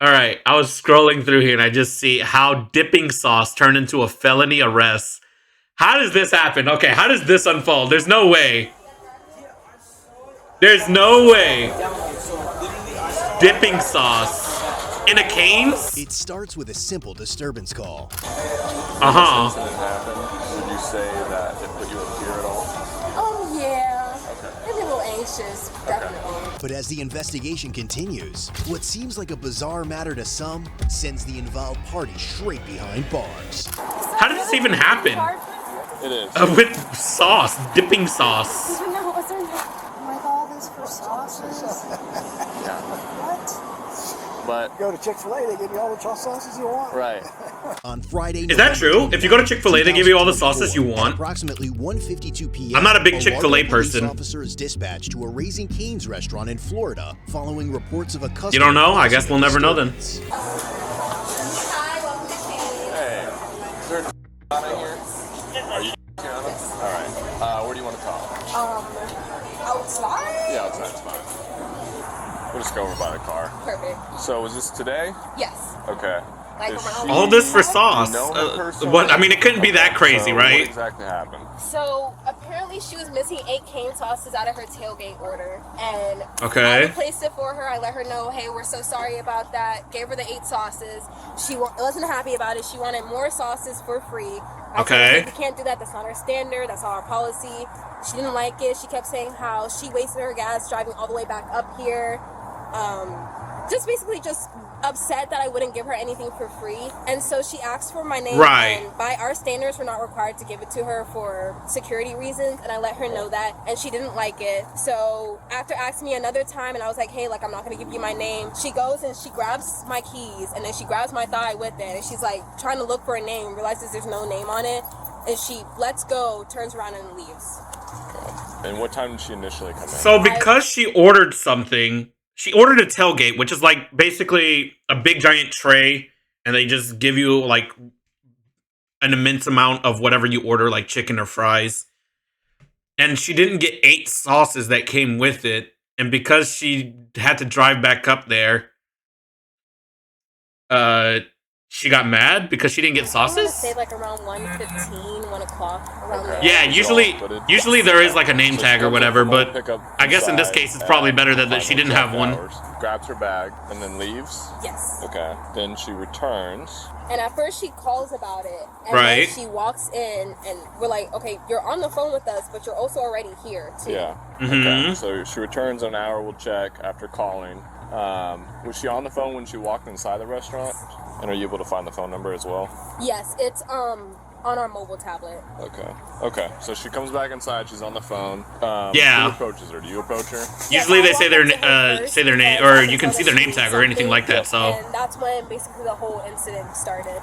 All right, I was scrolling through here and I just see how dipping sauce turned into a felony arrest. How does this happen? Okay, how does this unfold? There's no way. There's no way. Dipping sauce in a Cane's? It starts with a simple disturbance call. Uh-huh. Would you say that it put you in fear at all? Oh, yeah. Okay. Maybe a little anxious, definitely. But as the investigation continues, what seems like a bizarre matter to some sends the involved party straight behind bars. How did this even happen? It is. With sauce, dipping sauce. Even though it wasn't like all this for sauces. Yeah. What? But go to Chick-fil-A, they give you all the sauces you want. right. On Friday, Is that true? If you go to Chick-fil-A, they give you all the sauces you want? Approximately 1:52 p.m. I'm not a big Chick-fil-A person. Officer is dispatched to a Raising Cane's restaurant in Florida following reports of a customer. You don't know? I guess we'll never know then. Hi, welcome to Cane's. Hey, is there a out in here? Are you on us? All right. Where do you want to talk? Outside? Yeah, outside's fine. We'll just go over by the car. Perfect. So, was this today? Yes. Okay. Like Is around- she- All this for sauce. You know her personally? What? I mean, it couldn't be that crazy, So right? What exactly happened? So apparently she was missing 8 cane sauces out of her tailgate order, and Okay. I replaced it for her. I let her know, hey, we're so sorry about that. Gave her the 8 sauces. She wasn't happy about it. She wanted more sauces for free. I Okay. said, hey, we can't do that. That's not our standard. That's not our policy. She didn't like it. She kept saying how she wasted her gas driving all the way back up here. Just basically just upset that I wouldn't give her anything for free, and so she asked for my name. Right. And by our standards, we're not required to give it to her for security reasons, and I let her know that, and she didn't like it. So after asking me another time, and I was like, hey, like, I'm not gonna give you my name, she goes and she grabs my keys, and then she grabs my thigh with it, and she's like trying to look for a name, realizes there's no name on it, and she lets go, turns around, and leaves. And what time did she initially come in? So because she ordered something, she ordered a tailgate, which is like basically a big giant tray, and they just give you like an immense amount of whatever you order, like chicken or fries. And she didn't get 8 sauces that came with it, and because she had to drive back up there, she got mad because she didn't get I want to sauces. say like around 1:15, 1 o'clock, around there. Yeah, usually there is like a name tag or whatever, but I guess in this case it's probably better that she didn't have one. Grabs her bag and then leaves. Yes. Okay. Then she returns. And at first she calls about it, and Right. then she walks in, and we're like, okay, you're on the phone with us, but you're also already here too. Yeah. Mhm. Okay. So she returns an hour. We'll check after calling. Was she on the phone when she walked inside the restaurant? And are you able to find the phone number as well? Yes, it's on our mobile tablet. Okay. Okay. So she comes back inside. She's on the phone. Yeah. Who approaches her? Do you approach her? Usually Yes, they I say walked their up to her first say their name, because or I you can saw see that their she name tag needed or anything like that. something, So and that's when basically the whole incident started.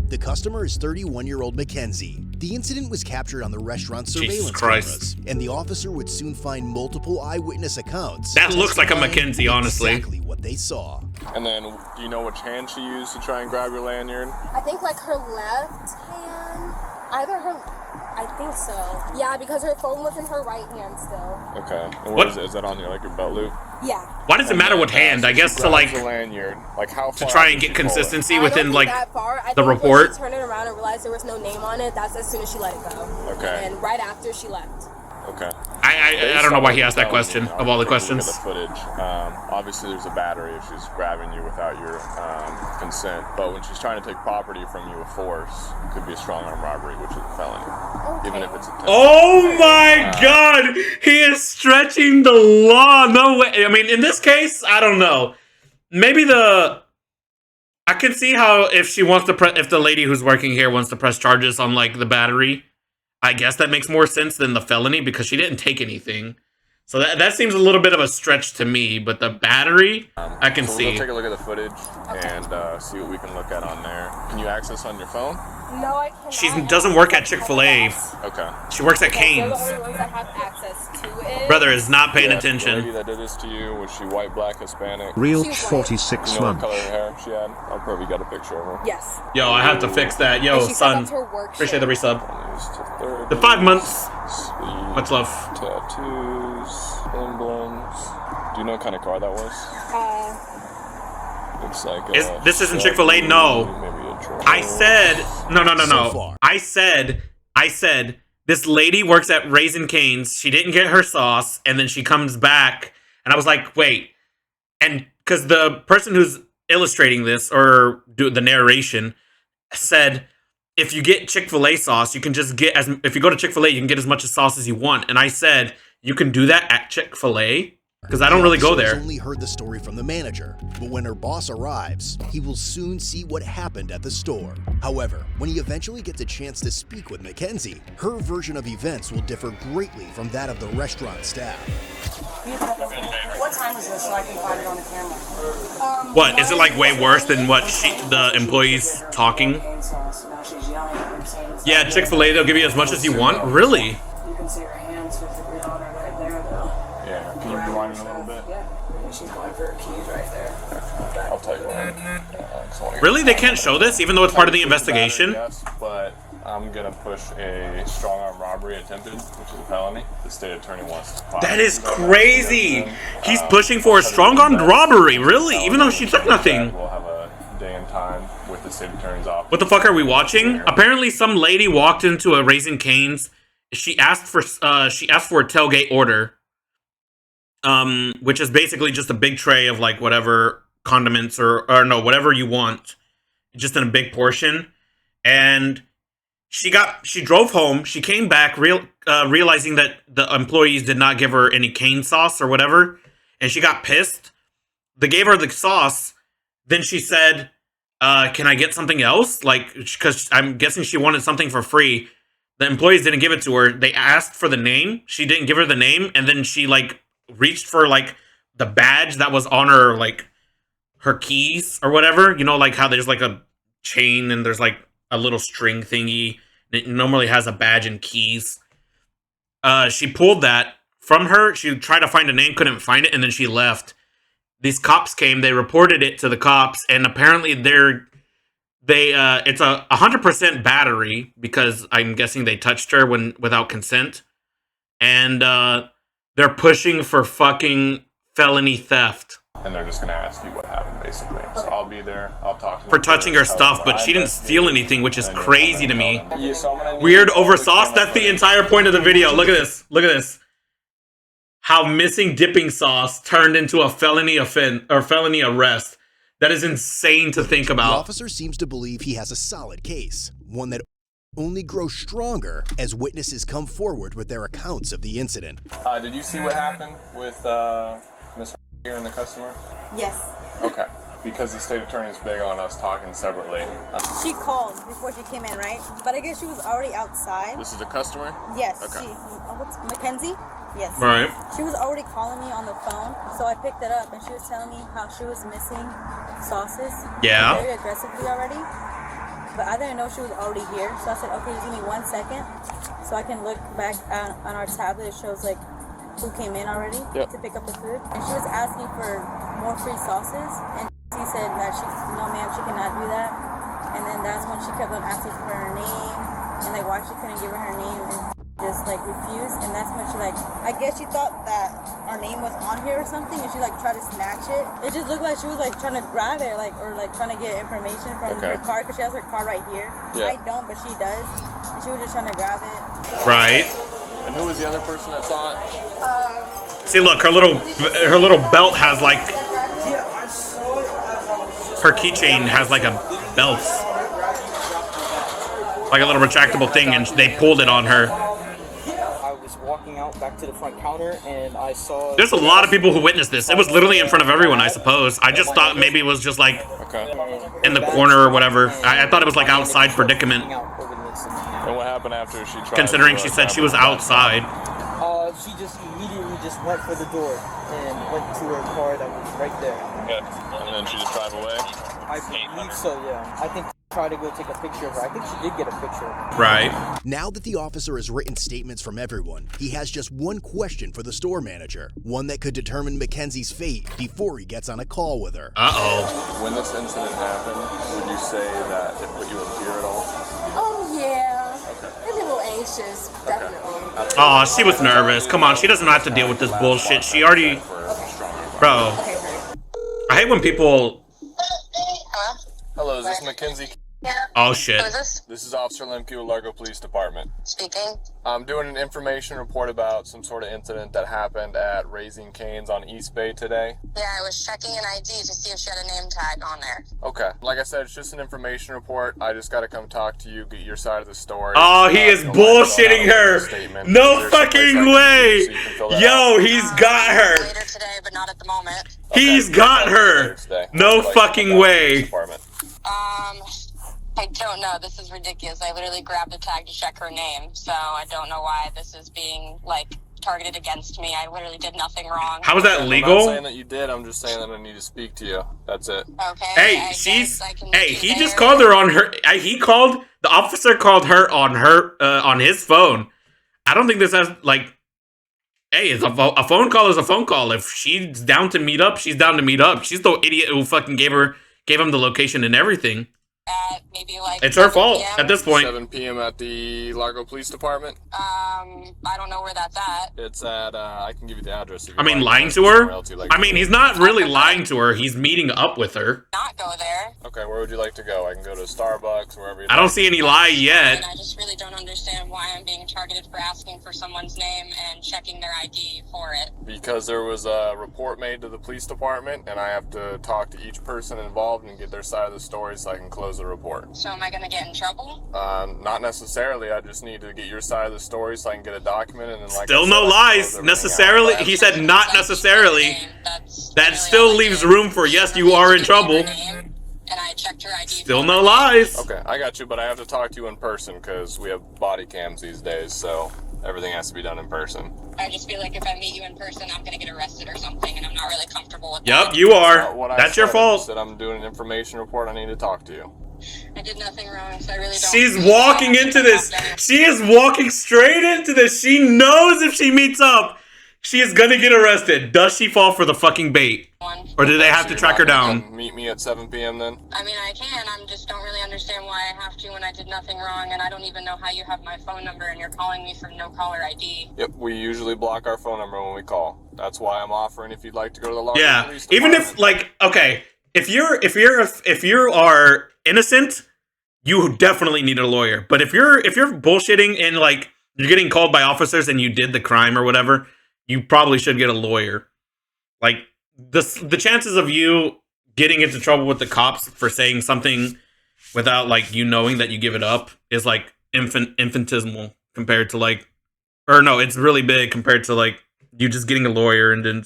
The customer is 31-year-old Mackenzie. The incident was captured on the restaurant Jesus surveillance Christ. cameras, and the officer would soon find multiple eyewitness accounts. That looks like a testifying Mackenzie, honestly. Exactly what they saw. And then, do you know which hand she used to try and grab your lanyard? I think like her left hand, either her, I think so. Yeah, because her phone was in her right hand still. Okay. And What? where is that on your your belt loop? Yeah. why does it matter what hand? So I she guess to grabs like the lanyard. Like how far to try out and did get she pull it? consistency I don't within think like that far. I the think report. When she turned it around and realized there was no name on it, that's as soon as she let it go. Okay. And right after she left. Okay. I don't know why he asked that question of all the questions. Look at the footage. Obviously, there's a battery if she's grabbing you without your consent. But when she's trying to take property from you with force, it could be a strong arm robbery, which is a felony, even if it's a. Oh my God! He is stretching the law. No way. I mean, in this case, I don't know. Maybe I can see how if she wants to if the lady who's working here wants to press charges on like the battery, I guess that makes more sense than the felony because she didn't take anything. So that seems a little bit of a stretch to me, but the battery, I can So see. we'll take a look at the footage and see what we can look at on there. Can you access on your phone? No, I cannot. She doesn't work at Chick-fil-A. Okay. She works at Okay, they're the Cane's. only ones that have access to it. Brother is not paying Yeah, The lady attention. that did this to you, was she white, black, Hispanic? Real She's white. 46 You know what months. color of hair she had? I'll probably got a picture of her. Yes. Yo, I have to fix that. Yo, And she said son. that's her work Appreciate the shift. resub. News to 30s, The 5 months. sleeve, Much love. Tattoos, emblems. Do you know what kind of car that was? Looks like This isn't Chick-fil-A. No. Maybe a troll. I said no. So far. I said this lady works at Raising Cane's. She didn't get her sauce, and then she comes back, and I was like, wait, and because the person who's illustrating this or do the narration said, if you get Chick-fil-A sauce, you can just get if you go to Chick-fil-A, you can get as much sauce as you want, and I said you can do that at Chick-fil-A. Because I don't really go there. Only heard the story from the manager, but when her boss arrives, he will soon see what happened at the store. However, when he eventually gets a chance to speak with Mackenzie, her version of events will differ greatly from that of the restaurant staff. What time is this so I can find it on the camera? What, is it like way worse than what the employees talking? Yeah, Chick-fil-A, they'll give you as much as you want? Really? You can see her hands physically on her right there, though. Yeah, can you rewind it a little bit? Yeah, she's going for her keys right there. I'll tell you what. Really? They can't show this, even though it's part of the investigation? Yes, but I'm gonna push a strong arm robbery attempted, which is a felony. The state attorney wants to. That is crazy! He's pushing for a strong-armed robbery, really? Even though she took nothing. We'll have a day and time with the state attorney's office. What the fuck are we watching? Apparently some lady walked into a Raising Cane's. She asked for a tailgate order. Which is basically just a big tray of like whatever condiments or no, whatever you want, just in a big portion. And she drove home. She came back realizing that the employees did not give her any cane sauce or whatever, and she got pissed. They gave her the sauce. Then she said, "Can I get something else?" Like, because I'm guessing she wanted something for free. The employees didn't give it to her. They asked for the name. She didn't give her the name, and then she like reached for like the badge that was on her, like her keys or whatever, you know, like how there's like a chain and there's like a little string thingy. It normally has a badge and keys. She pulled that from her. She tried to find a name, couldn't find it, and then she left. These cops came, they reported it to the cops, and apparently it's a 100% battery because I'm guessing they touched her without consent. And they're pushing for fucking felony theft. And they're just gonna ask you what happened, basically. So I'll be there. I'll talk to them For touching her stuff, but she didn't steal anything, which is crazy to me. Yeah, so I'm gonna need Weird you to over put sauce. your That's the number. entire point of the video. Look at this. Look at this. How missing dipping sauce turned into a felony felony arrest. That is insane to think The about. officer seems to believe he has a solid case, one that only grows stronger as witnesses come forward with their accounts of the incident. Did you see what happened with Miss here and the customer? Yes. Okay. Because the state attorney is big on us talking separately. She called before she came in, right? But I guess she was already outside. This is a customer? Yes. Okay. What's Mackenzie? Yes. Right. She was already calling me on the phone, so I picked it up, and she was telling me how she was missing sauces. Yeah. Very aggressively already. But I didn't know she was already here, so I said, okay, give me 1 second, so I can look back on our tablet. It shows like who came in already to pick up the food, and she was asking for more free sauces, and she said that no ma'am, she cannot do that. And then that's when she kept on asking for her name, and like why she couldn't give her her name, and just like refused. And that's when she like, I guess she thought that our name was on here or something, and she like tried to snatch it. It just looked like she was like trying to grab it, like, or like trying to get information from her car, because she has her car right here. Yeah. I don't, but she does, and she was just trying to grab it. Right. And who was the other person that saw it? See, look, her little belt has like her keychain has like a belt, like a little retractable thing, and they pulled it on her. I was walking out back to the front counter and I saw... There's a lot of people who witnessed this. It was literally in front of everyone, I suppose. I just thought maybe it was just like in the corner or whatever. I thought it was like outside predicament. And what happened after she tried Considering to, she said she was outside. She just immediately just went for the door and went to her car that was right there. Okay. And then she just drive away? I believe so, yeah. I think she tried to go take a picture of her. I think she did get a picture of her. Right. Now that the officer has written statements from everyone, he has just one question for the store manager, one that could determine Mackenzie's fate before he gets on a call with her. Uh-oh. When this incident happened, would you say that it put you in fear at all? Oh, yeah. Maybe a little anxious, definitely. Oh, she was nervous. Come on, she doesn't have to deal with this bullshit. She already... Bro. I hate when people Hello? Hello, is this Mackenzie? Yeah. Oh shit. Who is this? This is Officer Lemke with Largo Police Department. Speaking. I'm doing an information report about some sort of incident that happened at Raising Cane's on East Bay today. Yeah, I was checking an ID to see if she had a name tag on there. Okay. Like I said, it's just an information report. I just gotta come talk to you, get your side of the story. Oh, he is bullshitting her. No fucking way. Yo, he's got her. Later today, but not at the moment. He's got her. No fucking way. I don't know. This is ridiculous. I literally grabbed a tag to check her name, so I don't know why this is being, like, targeted against me. I literally did nothing wrong. How is that legal? I'm not saying that you did. I'm just saying that I need to speak to you. That's it. Okay. Hey, he just called her on her. The officer called her on his phone. I don't think this has, like, hey, a phone call is a phone call. If she's down to meet up, she's down to meet up. She's the idiot who fucking gave him the location and everything. Maybe like it's her fault at this point. 7 p.m. at the Largo Police Department. I don't know where that's at. It's at. I can give you the address. If I mean, lying to her. I mean, he's not really lying to her. He's meeting up with her. Not go there. Okay, where would you like to go? I can go to Starbucks, wherever. I don't see any lie yet. I just really don't understand why I'm being targeted for asking for someone's name and checking their ID for it. Because there was a report made to the police department, and I have to talk to each person involved and get their side of the story so I can close the report. So am I going to get in trouble? Not necessarily. I just need to get your side of the story so I can get it documented. And then, like, still no lies. Necessarily, he said not necessarily. That still leaves room for yes, you are in trouble. And I checked her ID. Still no lies. Okay, I got you, but I have to talk to you in person because we have body cams these days, so everything has to be done in person. I just feel like if I meet you in person, I'm going to get arrested or something, and I'm not really comfortable with that. Yep, you are. That's your fault. I said I'm doing an information report. I need to talk to you. I did nothing wrong, so I really don't. She's walking into this. She is walking straight into this. She knows if she meets up, she is gonna get arrested. Does she fall for the fucking bait? Or do they have to track her down? Meet me at 7 p.m. then? I mean, I can. I just don't really understand why I have to when I did nothing wrong, and I don't even know how you have my phone number and you're calling me from no caller ID. Yep, we usually block our phone number when we call. That's why I'm offering if you'd like to go to the Largo Police Department. Even if, like, okay, if you are innocent, you definitely need a lawyer. But if you're bullshitting and, like, you're getting called by officers and you did the crime or whatever, you probably should get a lawyer. Like, the chances of you getting into trouble with the cops for saying something without, like, you knowing that you give it up is, like, infinitesimal compared to, like, or no, it's really big compared to, like, you just getting a lawyer and then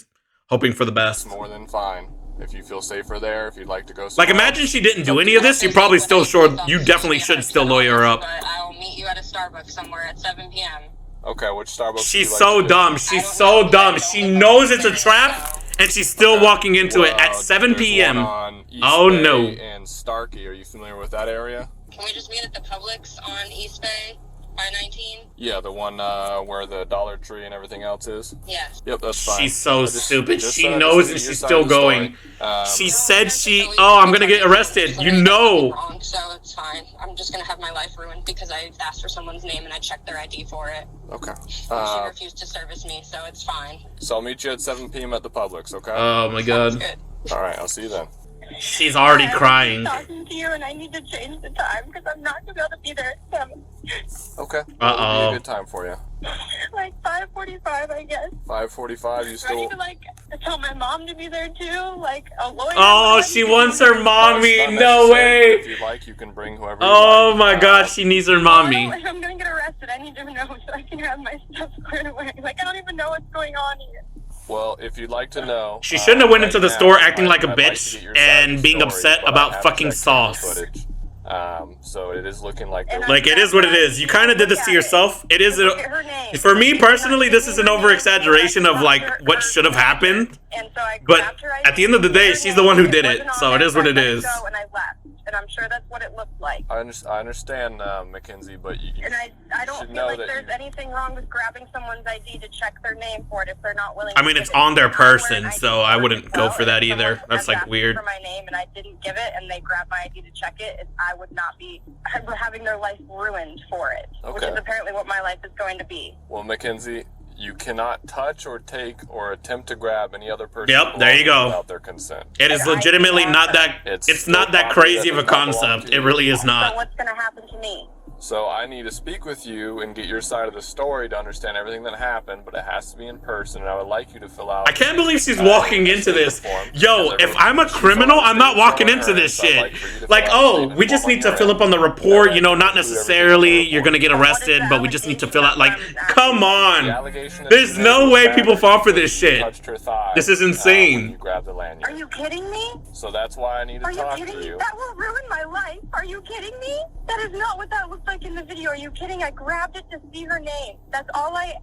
hoping for the best. More than fine. If you feel safer there, if you'd like to go. Like, imagine she didn't do any of this, you probably still you definitely should still lawyer her up. But I'll meet you at a Starbucks somewhere at 7 p.m. Okay, which Starbucks? She's so dumb. She's so dumb. She knows it's a trap, and she's still walking into it at 7 p.m. Oh no. And Starkey, are you familiar with that area? Can we just meet at the Publix on East Bay? I-19? Yeah, the one where the Dollar Tree and everything else is? Yes. Yep, that's fine. She's so stupid. She knows and she's still going. She said I'm gonna get arrested. You know. Wrong, so it's fine. I'm just gonna have my life ruined because I asked for someone's name and I checked their ID for it. Okay. She refused to service me, so it's fine. So I'll meet you at 7 p.m. at the Publix, okay? Oh my god. Alright, I'll see you then. She's already crying. I'm talking to you and I need to change the time because I'm not going to be able to be there at 7. Okay. Uh-oh. It'll be a good time for you. Like 5:45, I guess. 5:45, you still... I need to, like, tell my mom to be there too, like a lawyer. Oh, she wants her mommy. No way. If you'd like, you can bring whoever Oh my god, she needs her mommy. If I'm going to get arrested, I need to know so I can have my stuff squared away. Like, I don't even know what's going on here. Well, if you'd like to know... She shouldn't have went into the store acting like a bitch and being upset about fucking sauce. So it is looking like... Like, it is what it is. You kind of did this to yourself. It is... For me, personally, this is an over-exaggeration of, like, what should have happened. But at the end of the day, she's the one who did it. So it is what it is. And I'm sure that's what it looked like. I understand, Mackenzie, but you and I don't feel like there's anything wrong with grabbing someone's ID to check their name for it if they're not willing. I mean, it's on their person, so I wouldn't go for that either. That's like weird. For my name, and I didn't give it, and they grabbed my ID to check it. I would not be having their life ruined for it, which is apparently what my life is going to be. Well, Mackenzie, You cannot touch or take or attempt to grab any other person. Yep, there you go. Without their consent. It is legitimately not that. It's not that crazy of a concept. It really is So not. what's going to happen to me? So I need to speak with you and get your side of the story to understand everything that happened, but it has to be in person, and I would like you to fill out... I can't believe she's walking into this. Yo, if I'm a criminal, I'm not walking into this shit. Like, oh, we just need to fill up on the report, you know, not necessarily you're gonna get arrested, but we just need to fill out, like, come on. There's no way people fall for this shit. This is insane. Are you kidding me? So that's why I need to talk to you. That will ruin my life. Are you kidding me? That is not what that looks like in the video. Are you kidding? I grabbed it to see her name. That's all I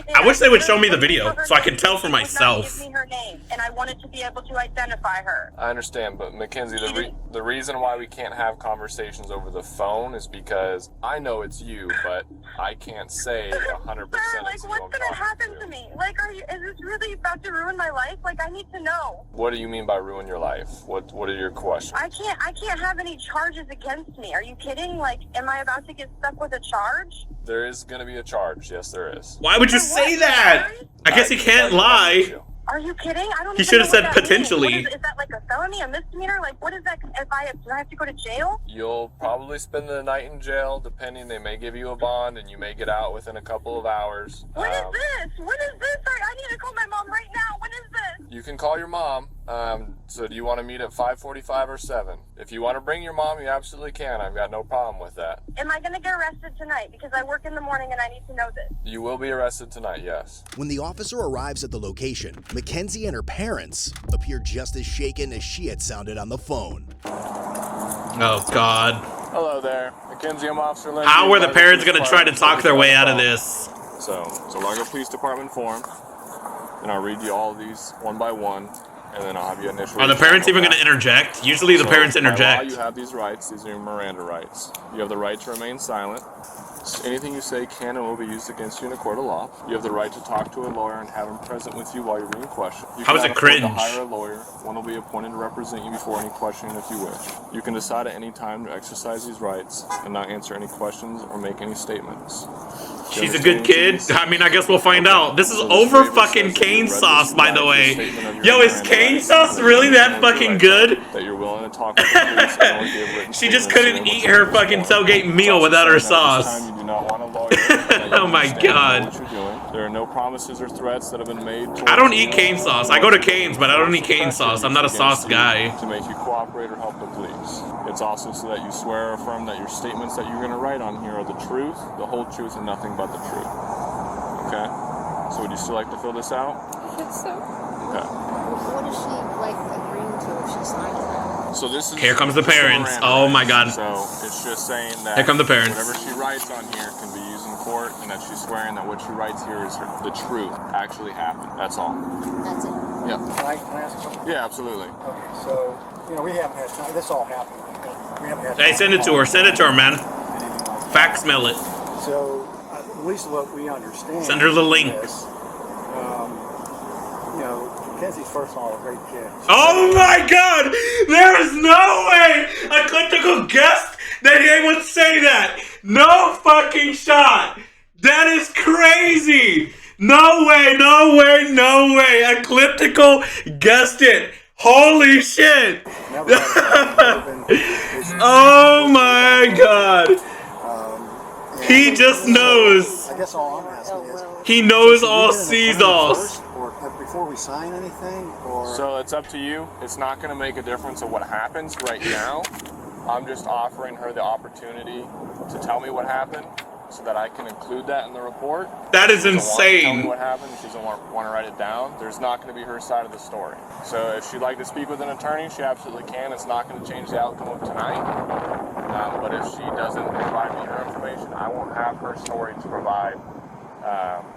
did. I wish they would show me the video so I can tell for myself. Give me her name, and I wanted to be able to identify her. I understand, but Mackenzie, the reason why we can't have conversations over the phone is because I know it's you, but I can't say 100% Like, what's gonna happen to me? Like, is this really about to ruin my life? Like, I need to know. What do you mean by ruin your life? What are your questions? I can't have any charges against me. Are you kidding? Like, am I about to get stuck with a charge? There is going to be a charge. Yes, there is. Why would you say that? I guess he can't lie. Are you kidding? I don't. He should have said potentially. Is that like a felony, a misdemeanor? Like, what is that? Do I have to go to jail? You'll probably spend the night in jail, depending. They may give you a bond, and you may get out within a couple of hours. What is this? What is this? I need to call my mom right now. What is this? You can call your mom. So do you want to meet at 5:45 or 7? If you want to bring your mom, you absolutely can. I've got no problem with that. Am I going to get arrested tonight? Because I work in the morning and I need to know this. You will be arrested tonight, yes. When the officer arrives at the location, Mackenzie and her parents appear just as shaken as she had sounded on the phone. Oh, God. Hello there. Mackenzie, I'm Officer Lindsay. How are the parents going to try to talk their way out of this? So Largo Police Department form, and I'll read you all of these one by one, and then I'll have you initial... Are the parents even going to interject? Usually the parents interject. By law, you have these rights. These are your Miranda rights. You have the right to remain silent. Anything you say can and will be used against you in a court of law. You have the right to talk to a lawyer and have him present with you while you're being questioned. How is it cringe? You can hire a lawyer. One will be appointed to represent you before any questioning if you wish. You can decide at any time to exercise these rights and not answer any questions or make any statements. She's a good kid. I mean, I guess we'll find out. This is over fucking cane sauce, by the way. Yo, is cane sauce really that fucking good? That you're willing to talk with the police and only give written She just couldn't eat her fucking tailgate meal without her sauce. You do not want a lawyer. Oh my God. There are no promises or threats that have been made. I don't eat cane sauce. I go to Cane's, but I don't eat cane sauce. I'm not a sauce guy. To make you cooperate or help the police. It's also so that you swear or affirm that your statements that you're going to write on here are the truth, the whole truth, and nothing but the truth. Okay? So would you still like to fill this out? I think so. Okay. What is she, like, agreeing to if she signs that? So this is... Here comes the parents. Oh my God. So it's just saying that... Here come the parents. Whatever she writes on here can be used in court, and that she's swearing that what she writes here is the truth actually happened. That's all. That's it. Yeah. Can I ask a question? Yeah, absolutely. Okay, so, we haven't had time. This all happened. We haven't had time. Hey, send it to her. Send it to her, man. Fax mail it. So, at least what we understand. Send her the link. Is, Mackenzie's first of all a great kid. Oh my God! There is no way I could guess that he would say that. No fucking shot. That is crazy. No way, no way, no way. Ecliptical guessed it. Holy shit. Oh my God. He just knows. I guess all I'm asking is... He knows all, sees all. Before we sign anything, or... So it's up to you. It's not going to make a difference of what happens right now. I'm just offering her the opportunity to tell me what happened so that I can include that in the report. That is She doesn't want to tell insane. me what happened. She doesn't want to write it down. There's not going to be her side of the story. So if she'd like to speak with an attorney, she absolutely can. It's not going to change the outcome of tonight. But if she doesn't provide me her information, I won't have her story to provide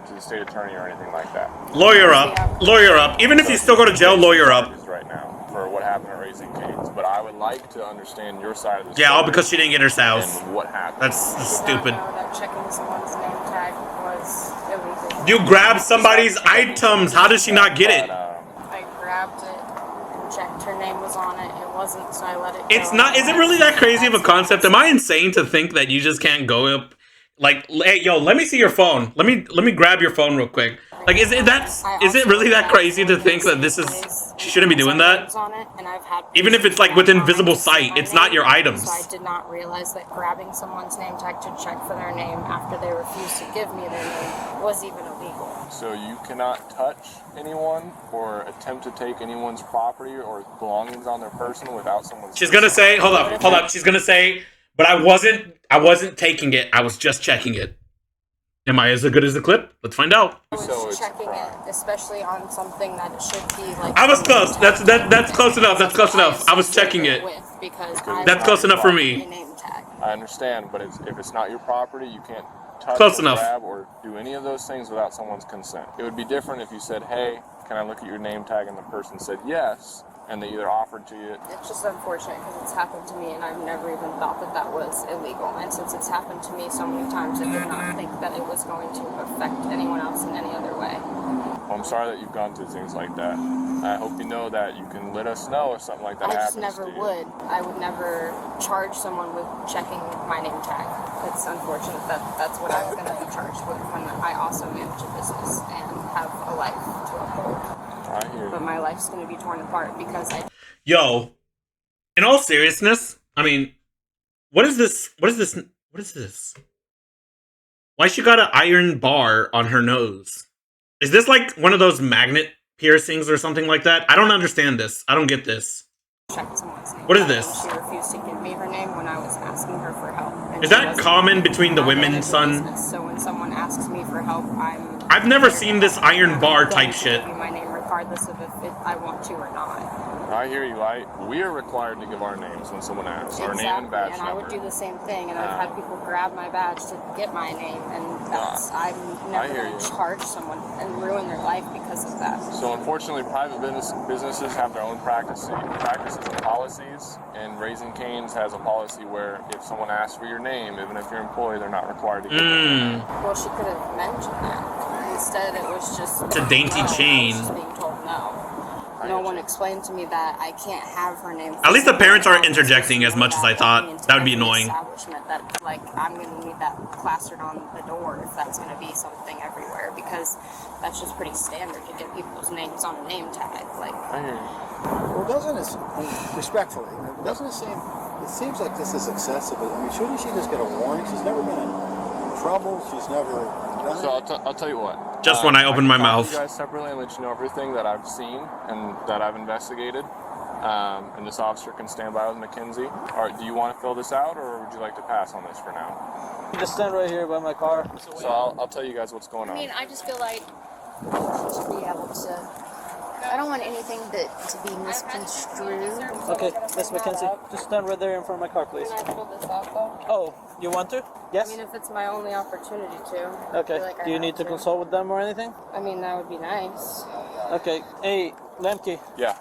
to the state attorney or anything like that. Lawyer up. Lawyer up. Even if you still go to jail, lawyer up. Right now for what happened at Raising Cane's, but I would like to understand your side of the story. Yeah, all because she didn't get her spouse. And what happened? That's stupid. That checking someone's name tag was illegal. You grabbed somebody's items. How did she not get it? I grabbed it and checked her name was on it. It wasn't, so I let it go. It's not. Is it really that crazy of a concept? Am I insane to think that you just can't go up? Like, hey, yo, let me see your phone. Let me grab your phone real quick. Like, is it really that crazy to think that this is, she shouldn't be doing that? On it, and I've had Even if it's like within visible sight, it's not your items. So I did not realize that grabbing someone's name tag to check for their name after they refused to give me their name was even illegal. So you cannot touch anyone or attempt to take anyone's property or belongings on their person without someone's. She's gonna say, hold up. She's gonna say, but I wasn't taking it. I was just checking it. Am I as good as the clip? Let's find out. I was checking it, especially on something that it should be like. I was close. That's close enough. That's close enough. I was checking it. That's close enough for me. I understand, but if it's not your property, you can't touch Close or enough. grab or do any of those things without someone's consent. It would be different if you said, hey, can I look at your name tag? And the person said yes, and they either offered to you. It's just unfortunate because it's happened to me and I've never even thought that that was illegal. And since it's happened to me so many times, I did not think that it was going to affect anyone else in any other way. Well, I'm sorry that you've gone through things like that. I hope you know that you can let us know if something like that happens to you. I just never would. I would never charge someone with checking my name tag. It's unfortunate that that's what I'm going to be charged with when I also manage a business and have a life to uphold. I hear you. But my life's going to be torn apart because I... Yo, in all seriousness, I mean, what is this? Why she got an iron bar on her nose? Is this like one of those magnet piercings or something like that? I don't understand this. I don't get this. What is this? She refused to give me her name when I was asking her for help. Is that common between the women, son? So when someone asks me for help, I've never seen this iron bar type shit. Give you my name regardless of if I want to or not. I hear you. We are required to give our names when someone asks. Our name and badge and I would do the same thing. And I've had people grab my badge to get my name, and I'm never going to charge someone and ruin their life because of that. So unfortunately, private businesses have their own practices and policies. And Raising Cane's has a policy where if someone asks for your name, even if you're an employee, they're not required to give it. Well, she could have mentioned that. Instead, it was just... It's a dainty chain. I was just being told no. No one explained to me that I can't have her name. At least the parents aren't interjecting as much as I thought. That would be annoying. That, like, I'm going to need that plastered on the door if that's going to be something everywhere, because that's just pretty standard to get people's names on a name tag. Like, well, doesn't it, respectfully, doesn't it seem, it seems like this is excessive. I mean, shouldn't she just get a warning? She's never been in trouble. She's never done it. So I'll tell you what. Just when I open my mouth. You guys separately and let you know everything that I've seen and that I've investigated. And this officer can stand by with Mackenzie. All right, do you want to fill this out, or would you like to pass on this for now? You just stand right here by my car. So I'll tell you guys what's going on. I mean, I just feel like she should be able to... I don't want anything to be misconstrued. Okay, Miss Mackenzie, just stand right there in front of my car, please. Can I pull this out, though? Oh, you want to? Yes? I mean, if it's my only opportunity to. Okay, do you need to consult with them or anything? I mean, that would be nice. Okay, hey, Lemke. Yeah.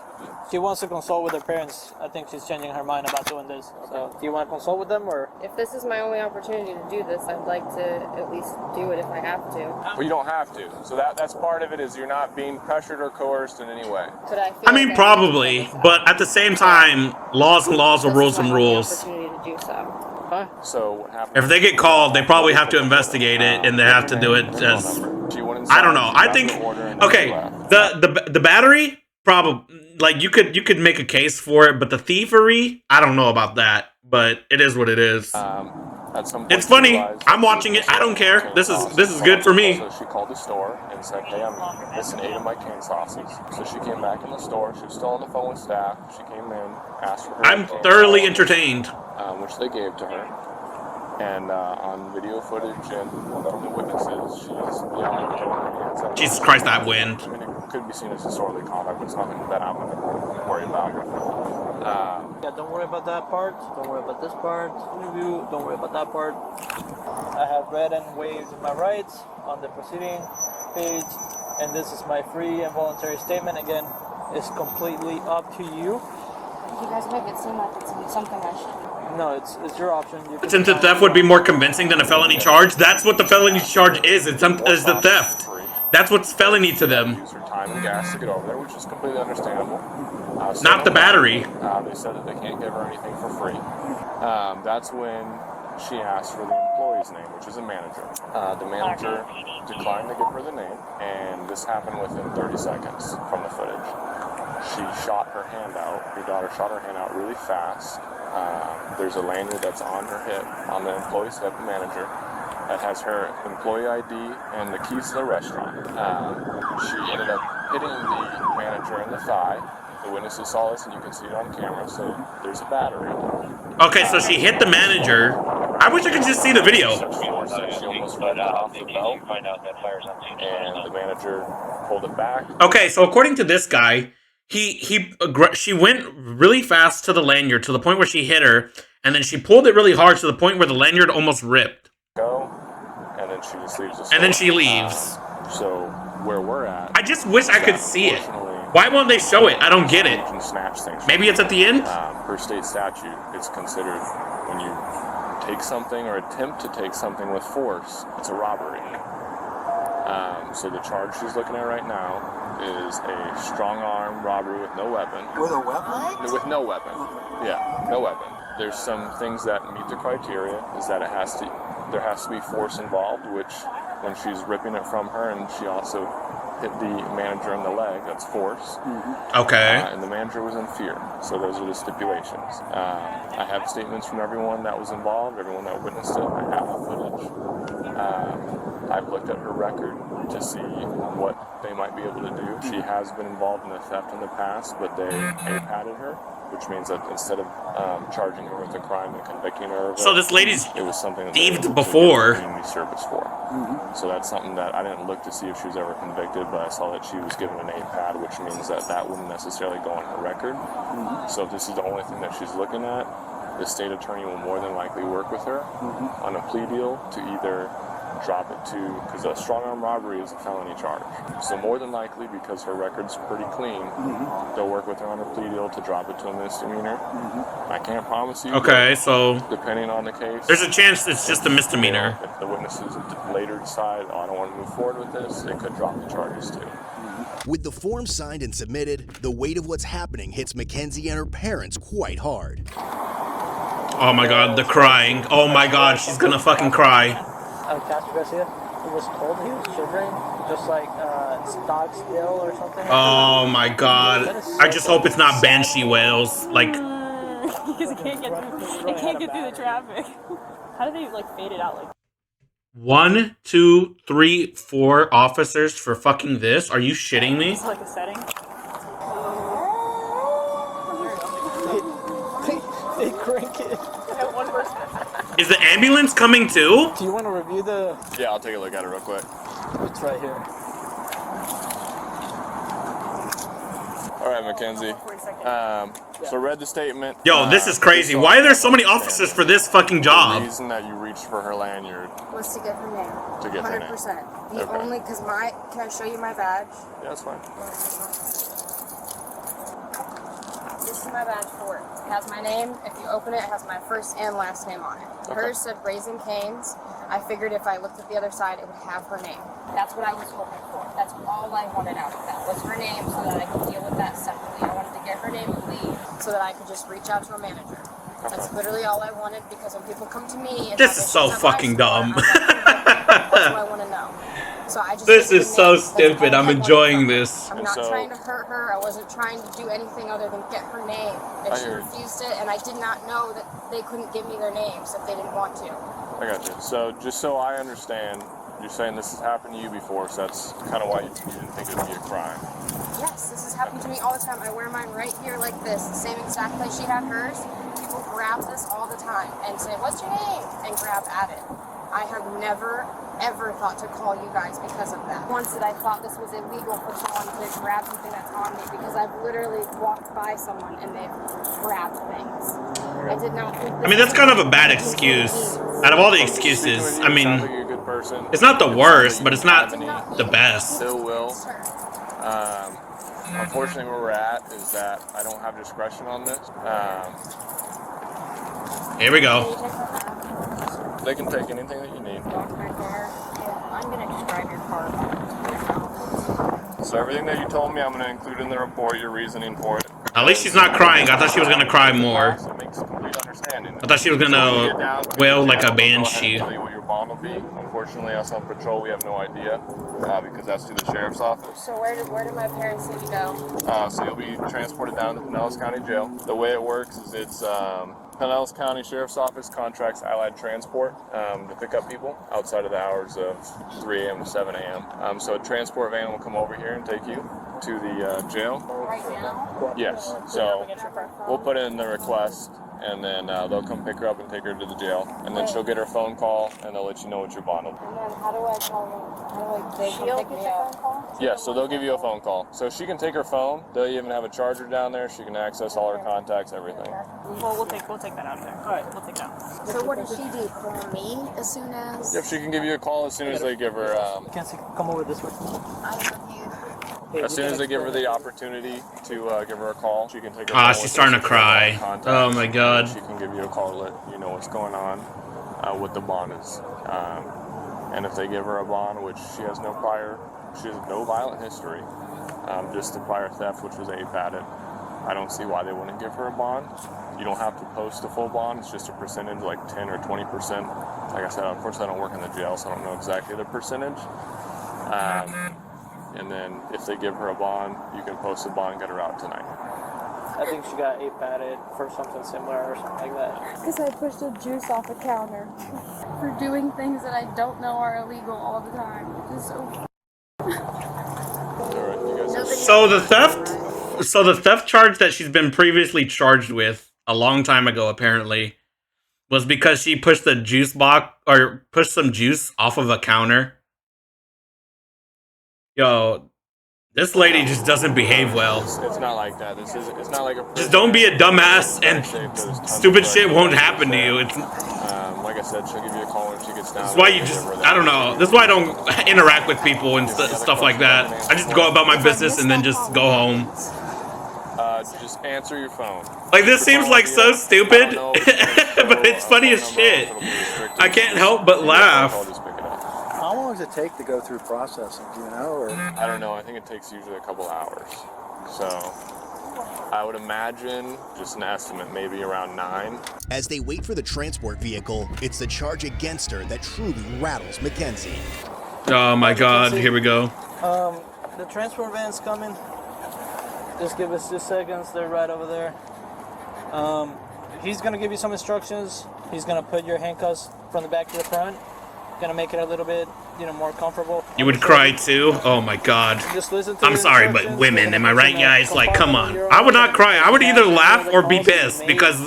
She wants to consult with her parents. I think she's changing her mind about doing this. So, do you want to consult with them, or? If this is my only opportunity to do this, I'd like to at least do it if I have to. Well, you don't have to. So that's part of it, is you're not being pressured or coerced in any way. Could I? I mean, probably, but at the same time, laws and laws are rules and rules. Opportunity to do so. So what happens? If they get called, they probably have to investigate it, and they have to do it as... I don't know. I think... Okay, the battery, probably... Like, you could make a case for it, but the thievery, I don't know about that. But it is what it is. It's funny. I'm watching it. I don't care. This is good for me. So she called the store and said, hey, I'm missing 8 of my canned sausages. So she came back in the store. She was still on the phone with staff. She came in, asked for her. I'm thoroughly entertained. Which they gave to her. And on video footage and from the witnesses, she's yelling. Jesus Christ, that wind. I mean, it could be seen as disorderly conduct, but it's nothing that I'm going to worry about. Yeah, don't worry about that part. Don't worry about this part. Interview. Don't worry about that part. I have read and waived my rights on the proceeding page, and this is my free and voluntary statement. Again, it's completely up to you. You guys make it seem like it's something I should. No, it's your option. Since the theft would be more convincing than a felony charge, that's what the felony charge is. It's the theft. That's what's felony to them. Use her time and gas to get over there, which is completely understandable. Not the battery. They said that they can't give her anything for free. That's when she asked for the employee's name, which is a manager. The manager declined to give her the name, and this happened within 30 seconds from the footage. She shot her hand out. Your daughter shot her hand out really fast. There's a lanyard that's on her hip, on the employee's hip, manager, that has her employee ID and the keys to the restaurant. She ended up hitting the manager in the thigh. The witnesses saw this, and you can see it on camera, so there's a battery. Okay, so she hit the manager. I wish I could just see the video. She almost ripped it off the belt, and the manager pulled it back. Okay, so according to this guy, she went really fast to the lanyard to the point where she hit her, and then she pulled it really hard to the point where the lanyard almost ripped. Go, and then she just leaves the store. And then she leaves. So where we're at, I just wish I could see it. Why won't they show it? I don't get it. You can snatch things. Maybe it's at the end? Per state statute, it's considered when you take something or attempt to take something with force, it's a robbery. So the charge she's looking at right now is a strong arm robbery with no weapon. With a weapon? With no weapon. Yeah, no weapon. There's some things that meet the criteria, is that there has to be force involved, which when she's ripping it from her, and she also hit the manager in the leg, that's force. Okay. And the manager was in fear, so those are the stipulations. I have statements from everyone that was involved, everyone that witnessed it. I have the footage. I've looked at her record to see what they might be able to do. She has been involved in a theft in the past, but they padded her, which means that instead of charging her with a crime and convicting her of so this lady's it was something that thieved before. Community service for. So that's something that I didn't look to see if she was ever convicted, but I saw that she was given an A-pad, which means that that wouldn't necessarily go on her record. So if this is the only thing that she's looking at, the state attorney will more than likely work with her on a plea deal to either drop it to, because a strong arm robbery is a felony charge. So more than likely, because her record's pretty clean, they'll work with her on a plea deal to drop it to a misdemeanor. I can't promise you. Okay, so depending on the case, there's a chance it's just a misdemeanor. If the witnesses later decide, oh, I don't want to move forward with this, they could drop the charges too. With the form signed and submitted, the weight of what's happening hits Mackenzie and her parents quite hard. Oh my god, the crying. Oh my god, she's gonna fucking cry. Pastor Garcia, he was told he was shivering, just like stock still or something. Oh my god. I just hope it's not banshee whales. Like, because it can't get through the traffic. How do they like fade it out like? 1, 2, 3, 4 officers for fucking this? Are you shitting me? It's like a setting. They crank it. One person. Is the ambulance coming too? Do you want to review the... Yeah, I'll take a look at it real quick. It's right here. All right, Mackenzie. So read the statement. Yo, this is crazy. Why are there so many officers for this fucking job? The reason that you reached for her lanyard was to get her name. To get her name. 100%. The Okay. only, because can I show you my badge? Yeah, that's fine. This is my badge for work. It has my name. If you open it, it has my first and last name on it. Okay. Hers said Raising Cane's. I figured if I looked at the other side, it would have her name. That's what I was hoping for. That's all I wanted out of that, was her name, so that I could deal with that separately. I wanted to get her name and leave so that I could just reach out to a manager. That's literally all I wanted, because when people come to me and This is so fucking dumb. that's what I want to know. So I just This is so stupid. I'm enjoying this. I'm not trying to hurt her. I wasn't trying to do anything other than get her name. And she refused it, and I did not know that they couldn't give me their names if they didn't want to. I got you. So just so I understand, you're saying this has happened to you before, so that's kind of why you didn't think it would be a crime. Yes, this has happened to me all the time. I wear mine right here like this, the same exact place she had hers. People grab this all the time and say, "What's your name?" and grab at it. I have never, ever thought to call you guys because of that. Once that I thought this was illegal for someone to grab something that's on me, because I've literally walked by someone and they've grabbed things. I did not think this I mean, that's kind of a bad excuse. Out of all the excuses, I mean, it's not the worst, but it's not the best. Ill will. Unfortunately, where we're at is that I don't have discretion on this. Here we go. They can take anything that you need. I'm going to describe your car. So everything that you told me, I'm going to include in the report, your reasoning for it. At least she's not crying. I thought she was going to cry more. So it makes complete handing it. I thought she was gonna wail like a banshee. Tell you what your bond will be. Unfortunately, us on patrol, we have no idea because that's through the sheriff's office. So where did my parents need to go? So you'll be transported down to Pinellas County Jail. The way it works is it's Pinellas County Sheriff's Office contracts Allied Transport to pick up people outside of the hours of 3 a.m. to 7 a.m. So a transport van will come over here and take you to the jail. Right now? Yes. So we'll put in the request, and then they'll come pick her up and take her to the jail. And then she'll get her phone call, and they'll let you know what your bond will be. And then how do I call them? How do they come pick me up? Yeah, so they'll give you a phone call. So she can take her phone. They'll even have a charger down there. She can access all her contacts, everything. Well, we'll take that out there. All right, we'll take that. So what does she do? Call me as soon as? Yep, she can give you a call as soon as they give her. Come over this way. I love you. As soon as they give her the opportunity to give her a call, she can take her phone She's with starting her, to cry. contacts, Oh my god. She can give you a call to let you know what's going on, what the bond is. And if they give her a bond, which she has no violent history, just the prior theft, which was padded, I don't see why they wouldn't give her a bond. You don't have to post a full bond, it's just a percentage, like 10 or 20%. Like I said, unfortunately I don't work in the jail, so I don't know exactly the percentage. And then if they give her a bond, you can post the bond and get her out tonight. I think she got padded for something similar or something like that. Because I pushed the juice off a counter for doing things that I don't know are illegal all the time. Which is so. So the theft charge that she's been previously charged with a long time ago, apparently, was because she pushed the juice box or pushed some juice off of a counter. Yo, this lady just doesn't behave well. It's not like that. It's not like a. Just don't be a dumbass, and stupid shit won't happen to you. It's like I said, she'll give you a call when she gets down. that's why you just, I don't know. That's why I don't interact with people and stuff like that. I just go about my business and then just go home. Just answer your phone. Like, this seems like so stupid, but it's funny as shit. I can't help but laugh. How long does it take to go through processing? Do you know? Or? I don't know. I think it takes usually a couple hours. So I would imagine, just an estimate, maybe around 9. As they wait for the transport vehicle, it's the charge against her that truly rattles Mackenzie. Oh my god, here we go. The transport van's coming. Just give us 2 seconds. They're right over there. He's gonna give you some instructions. He's gonna put your handcuffs from the back to the front. Gonna make it a little bit, more comfortable. You would cry too? Oh my god. Just listen to I'm sorry, but women, am I right, guys? Like, come on. I would not cry. I would either laugh or be pissed because,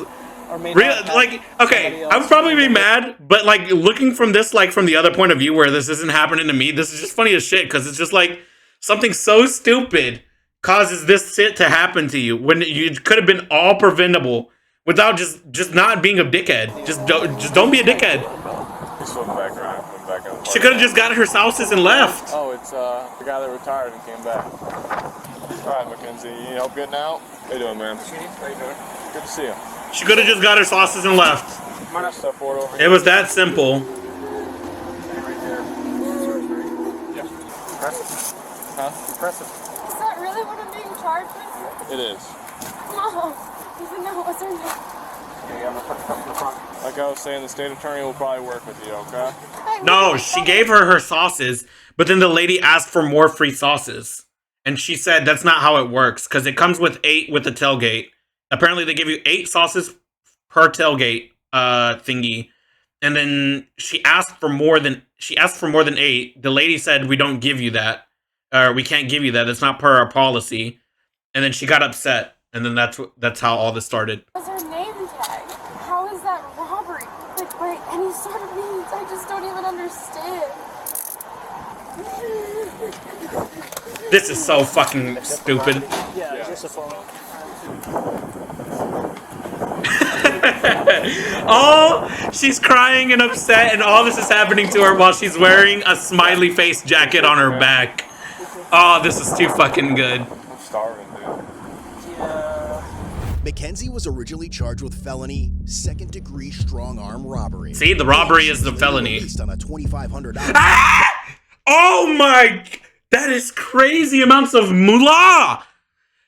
okay, I would probably be mad, but like looking from this, like from the other point of view where this isn't happening to me, this is just funny as shit because it's just like something so stupid causes this shit to happen to you when you could have been all preventable without just not being a dickhead. Just don't be a dickhead. She could have just got her sauces and left. Oh, it's the guy that retired and came back. All right, Mackenzie, you need help getting out? How you doing, man? How you doing? Good to see you. She could have just got her sauces and left. Step forward over It was that simple. Yeah. Impressive. Huh? Impressive. Is that really what I'm being charged with? It is. No, even though what's her name? Like I was saying, the state attorney will probably work with you, okay? No, she gave her sauces, but then the lady asked for more free sauces. And she said that's not how it works, because it comes with 8 with the tailgate. Apparently they give you 8 sauces per tailgate thingy. And then she asked for more than 8. The lady said, we don't give you that. Or we can't give you that. It's not per our policy. And then she got upset. And then that's how all this started. What's her name tag? How is that robbery? Like, by any sort of means, I just don't even understand. This is so fucking stupid. Yeah, just a phone. Oh, she's crying and upset, and all this is happening to her while she's wearing a smiley face jacket on her back. Oh, this is too fucking good. I'm starving, dude. Mackenzie was originally charged with felony second-degree strong-arm robbery. See, the robbery is the felony. Released on a $2,500. Ah! Oh my! That is crazy amounts of moolah.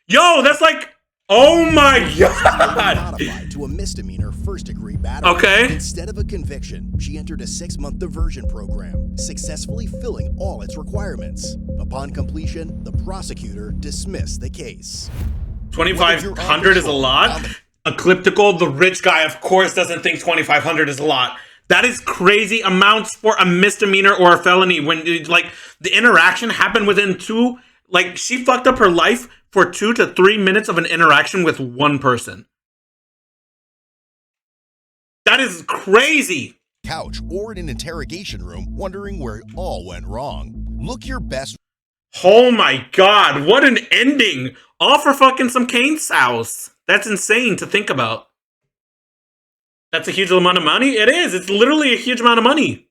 Yo, that's like, oh my god. Modified to a misdemeanor first-degree battery. Okay. Instead of a conviction, she entered a 6-month diversion program, successfully filling all its requirements. Upon completion, the prosecutor dismissed the case. 2,500 is a lot. Ecliptical, the rich guy, of course, doesn't think 2,500 is a lot. That is crazy amounts for a misdemeanor or a felony when, like, the interaction happened within two... Like, she fucked up her life for 2 to 3 minutes of an interaction with one person. That is crazy. Couch or in an interrogation room, wondering where it all went wrong. Look your best. Oh my god, what an ending. All for fucking some cane sauce. That's insane to think about. That's a huge amount of money? It is. It's literally a huge amount of money.